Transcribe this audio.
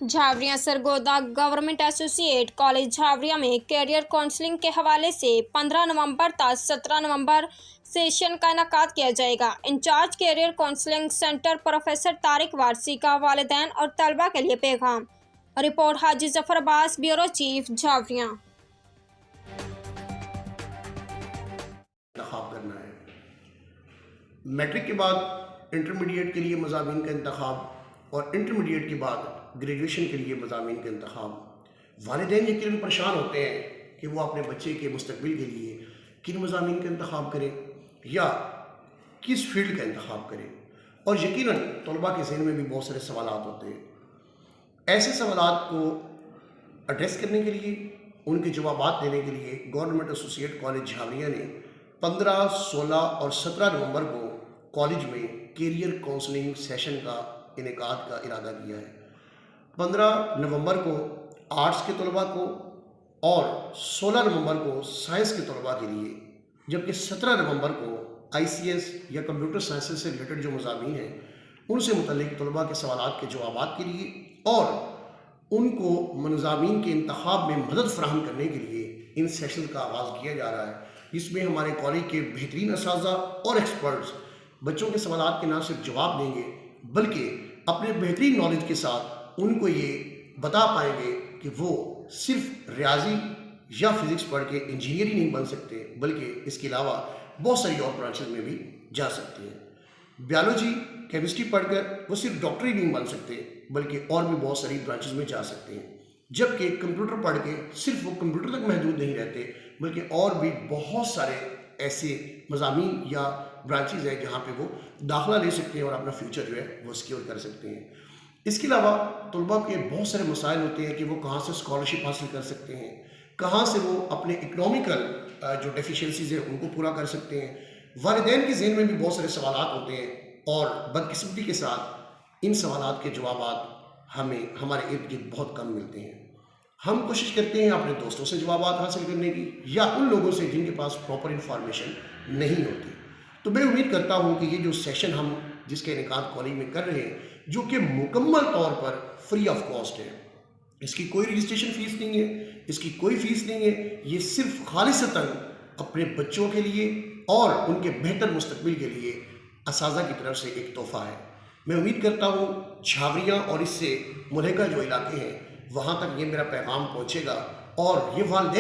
झावरिया Sargodha government associate college झावरिया में career counselling के हवाले से 15 नवंबर तक 17 नवंबर सेशन का इनेकाद किया जाएगा। In charge career counselling centre professor Tariq Warsi का वालिदैन और तलबा के लिए पैगाम। Report Haji Zafar Abbas, bureau chief, Jhawariya. इंतखाब करना है। मैट्रिक के बाद इंटरमीडिएट के लिए मज़ामीन का इंतखाब और इंटरमीडिएट के बाद ग्रेजुएशन के लिए मज़ामीन का इंतखाब। वालिदैन यकीनन परेशान होते हैं कि वो अपने बच्चे के मुस्तकबिल के लिए किन मज़ामीन का इंतखाब करें या किस फील्ड का इंतखाब करें, और यकीनन तलबा के ज़हन में भी बहुत सारे सवालात होते हैं। ऐसे सवालात को एड्रेस करने के लिए, उनके जवाबात देने के लिए गवर्नमेंट एसोसिएट कॉलेज झावरिया ने 15, 16 और 17 नवंबर को कॉलेज में कैरियर काउंसलिंग सेशन का इनेकाद का इरादा किया है। 15 नवंबर को आर्ट्स के तलबा को और 16 नवंबर को साइंस के तलबा के लिए, जबकि 17 नवंबर को ICS या कंप्यूटर साइंसेस से रिलेटेड जो मज़ामीन हैं उनसे मुतल्लिक तलबा के सवालात के जवाबात के लिए और उनको मज़ामीन के इंतखाब में मदद फराहम करने के लिए इन सेशन का आगाज़ किया जा रहा है। इसमें हमारे कॉलेज के बेहतरीन असातिज़ा और एक्सपर्ट्स बच्चों के सवालात के ना सिर्फ जवाब देंगे बल्कि अपने बेहतरीन नॉलेज के साथ उनको ये बता पाएंगे कि वो सिर्फ रियाजी या फिज़िक्स पढ़ के इंजीनियर ही नहीं बन सकते, बल्कि इसके अलावा बहुत सारी और ब्रांचेस में भी जा सकते हैं। बायोलॉजी, केमिस्ट्री पढ़कर वो सिर्फ डॉक्टर ही नहीं बन सकते, बल्कि और भी बहुत सारी ब्रांचेस में जा सकते हैं। जबकि कंप्यूटर पढ़ के सिर्फ वो कंप्यूटर तक महदूद नहीं रहते, बल्कि और भी बहुत सारे ऐसे मज़ामीन या ब्रांचेस हैं जहाँ पे वो दाखिला ले सकते हैं और अपना फ्यूचर जो है वो सिक्योर कर सकते हैं। इसके अलावा तलबा के बहुत सारे मसाइल होते हैं कि वो कहाँ से स्कॉलरशिप हासिल कर सकते हैं, कहाँ से वो अपने इकनॉमिकल जो डेफिशिएंसीज हैं उनको पूरा कर सकते हैं। वालिदैन के ज़हन में भी बहुत सारे सवालात होते हैं और बदकिस्मती के साथ इन सवालात के जवाबात हमें हमारे इर्द गिर्द बहुत कम मिलते हैं। हम कोशिश करते हैं अपने दोस्तों से जवाबात हासिल करने की या उन लोगों से जिनके पास प्रॉपर इन्फॉर्मेशन नहीं होती। तो मैं उम्मीद करता हूँ कि ये जो सेशन हम जिसके इनेकाद कॉलेज में कर रहे हैं, जो कि मुकम्मल तौर पर फ्री ऑफ कॉस्ट है, इसकी कोई रजिस्ट्रेशन फ़ीस नहीं है, इसकी कोई फ़ीस नहीं है, ये सिर्फ खालिसतन अपने बच्चों के लिए और उनके बेहतर मुस्तकबिल के लिए असातिज़ा की तरफ से एक तोहफ़ा है। मैं उम्मीद करता हूँ झावरिया और इससे मुल्हिका जो इलाके हैं वहाँ तक ये मेरा पैगाम पहुँचेगा और ये वालिदैन